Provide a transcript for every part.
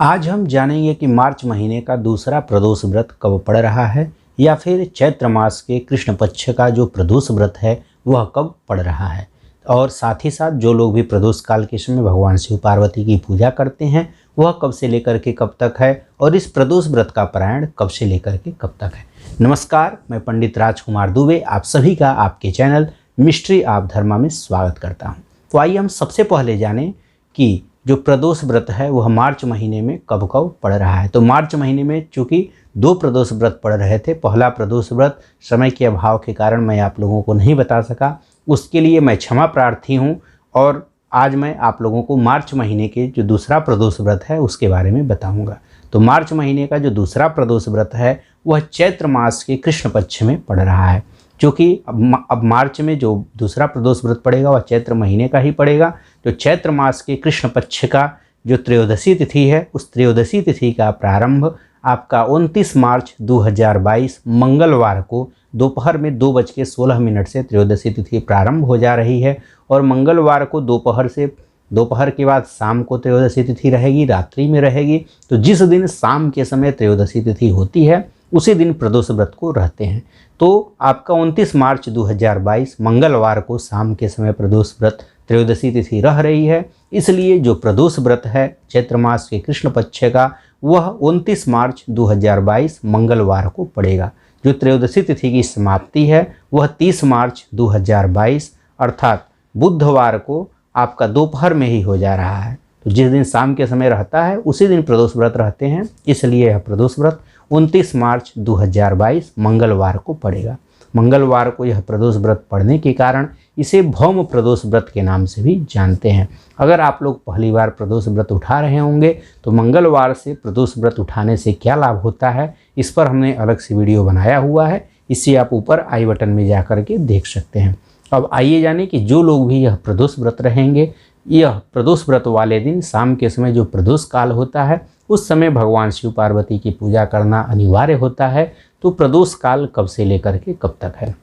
आज हम जानेंगे कि मार्च महीने का दूसरा प्रदोष व्रत कब पड़ रहा है या फिर चैत्र मास के कृष्ण पक्ष का जो प्रदोष व्रत है वह कब पड़ रहा है। और साथ ही साथ जो लोग भी प्रदोष काल के समय भगवान शिव पार्वती की पूजा करते हैं वह कब से लेकर के कब तक है और इस प्रदोष व्रत का पारायण कब से लेकर के कब तक है। नमस्कार, मैं पंडित राजकुमार दुबे आप सभी का आपके चैनल मिस्ट्री ऑफ धर्मा में स्वागत करता हूँ। तो आइए हम सबसे पहले जानें कि जो प्रदोष व्रत है वह मार्च महीने में कब कब पड़ रहा है। तो मार्च महीने में चूँकि दो प्रदोष व्रत पड़ रहे थे। पहला प्रदोष व्रत समय के अभाव के कारण मैं आप लोगों को नहीं बता सका, उसके लिए मैं क्षमा प्रार्थी हूँ। और आज मैं आप लोगों को मार्च महीने के जो दूसरा प्रदोष व्रत है उसके बारे में बताऊँगा। तो मार्च महीने का जो दूसरा प्रदोष व्रत है वह चैत्र मास के कृष्ण पक्ष में पड़ रहा है। क्योंकि अब मार्च में जो दूसरा प्रदोष व्रत पड़ेगा वह चैत्र महीने का ही पड़ेगा। जो चैत्र मास के कृष्ण पक्ष का जो त्रयोदशी तिथि है उस त्रयोदशी तिथि का प्रारंभ आपका 29 मार्च 2022 मंगलवार को दोपहर में 2:16 से त्रयोदशी तिथि प्रारंभ हो जा रही है। और मंगलवार को दोपहर के बाद शाम को त्रयोदशी तिथि रहेगी, रात्रि में रहेगी। तो जिस दिन शाम के समय त्रयोदशी तिथि होती है उसी दिन प्रदोष व्रत को रहते हैं। तो आपका 29 मार्च 2022 मंगलवार को शाम के समय प्रदोष व्रत त्रयोदशी तिथि रह रही है। इसलिए जो प्रदोष व्रत है चैत्र मास के कृष्ण पक्ष का वह 29 मार्च 2022 मंगलवार को पड़ेगा। जो त्रयोदशी तिथि की समाप्ति है वह 30 मार्च 2022 अर्थात बुधवार को आपका दोपहर में ही हो जा रहा है। तो जिस दिन शाम के समय रहता है उसी दिन प्रदोष व्रत रहते हैं, इसलिए यह प्रदोष व्रत 29 मार्च 2022 मंगलवार को पड़ेगा। मंगलवार को यह प्रदोष व्रत पड़ने के कारण इसे भौम प्रदोष व्रत के नाम से भी जानते हैं। अगर आप लोग पहली बार प्रदोष व्रत उठा रहे होंगे तो मंगलवार से प्रदोष व्रत उठाने से क्या लाभ होता है इस पर हमने अलग से वीडियो बनाया हुआ है, इसे आप ऊपर आई बटन में जा कर के देख सकते हैं। अब आइए जाने कि जो लोग भी यह प्रदोष व्रत रहेंगे, यह प्रदोष व्रत वाले दिन शाम के समय जो प्रदोष काल होता है उस समय भगवान शिव पार्वती की पूजा करना अनिवार्य होता है। तो प्रदोष काल कब से लेकर के कब तक है,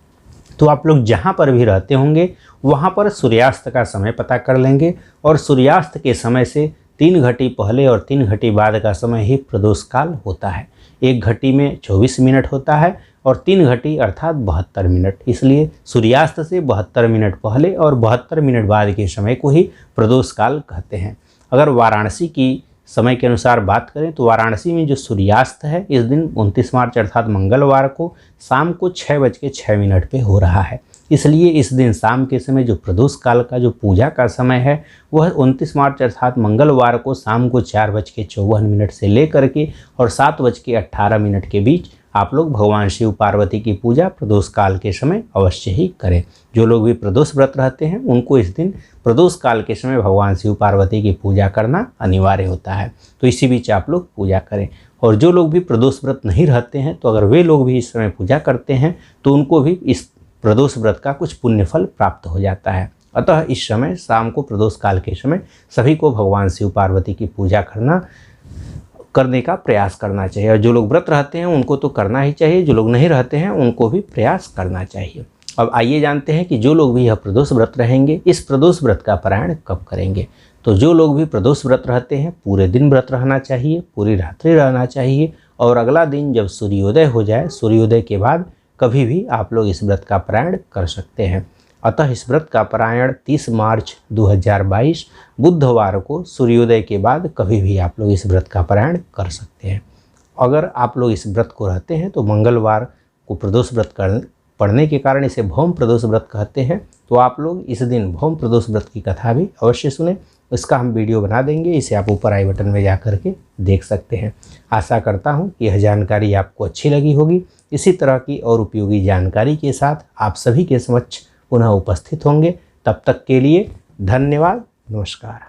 तो आप लोग जहाँ पर भी रहते होंगे वहाँ पर सूर्यास्त का समय पता कर लेंगे। और सूर्यास्त के समय से 3 घटी पहले और 3 घटी बाद का समय ही प्रदोष काल होता है। 1 घटी में 24 मिनट होता है और 3 घटी अर्थात 72 मिनट। इसलिए सूर्यास्त से 72 मिनट पहले और 72 मिनट बाद के समय को ही प्रदोष काल कहते हैं। अगर वाराणसी की समय के अनुसार बात करें तो वाराणसी में जो सूर्यास्त है इस दिन 29 मार्च अर्थात मंगलवार को शाम को 6:06 पे हो रहा है। इसलिए इस दिन शाम के समय जो प्रदोष काल का जो पूजा का समय है वह 29 मार्च अर्थात मंगलवार को शाम को 4:54 से लेकर के और 7:18 के बीच आप लोग भगवान शिव पार्वती की पूजा प्रदोष काल के समय अवश्य ही करें। जो लोग भी प्रदोष व्रत रहते हैं उनको इस दिन प्रदोष काल के समय भगवान शिव पार्वती की पूजा करना अनिवार्य होता है। तो इसी बीच आप लोग पूजा करें। और जो लोग भी प्रदोष व्रत नहीं रहते हैं तो अगर वे लोग भी इस समय पूजा करते हैं तो उनको भी इस प्रदोष व्रत का कुछ पुण्यफल प्राप्त हो जाता है। अतः इस समय शाम को प्रदोष काल के समय सभी को भगवान शिव पार्वती की पूजा करने का प्रयास करना चाहिए। और जो लोग व्रत रहते हैं उनको तो करना ही चाहिए, जो लोग नहीं रहते हैं उनको भी प्रयास करना चाहिए। अब आइए जानते हैं कि जो लोग भी यह प्रदोष व्रत रहेंगे इस प्रदोष व्रत का पारायण कब करेंगे। तो जो लोग भी प्रदोष व्रत रहते हैं पूरे दिन व्रत रहना चाहिए, पूरी रात्रि रहना चाहिए। और अगला दिन जब सूर्योदय हो जाए, सूर्योदय के बाद कभी भी आप लोग इस व्रत का पारायण कर सकते हैं। अतः इस व्रत का पारायण 30 मार्च 2022 बुधवार को सूर्योदय के बाद कभी भी आप लोग इस व्रत का पारायण कर सकते हैं। अगर आप लोग इस व्रत को रहते हैं तो मंगलवार को प्रदोष व्रत पढ़ने के कारण इसे भौम प्रदोष व्रत कहते हैं। तो आप लोग इस दिन भौम प्रदोष व्रत की कथा भी अवश्य सुने, इसका हम वीडियो बना देंगे, इसे आप ऊपर आई बटन में जा कर के देख सकते हैं। आशा करता हूँ कि यह जानकारी आपको अच्छी लगी होगी। इसी तरह की और उपयोगी जानकारी के साथ आप सभी के समक्ष पुनः उपस्थित होंगे। तब तक के लिए धन्यवाद, नमस्कार।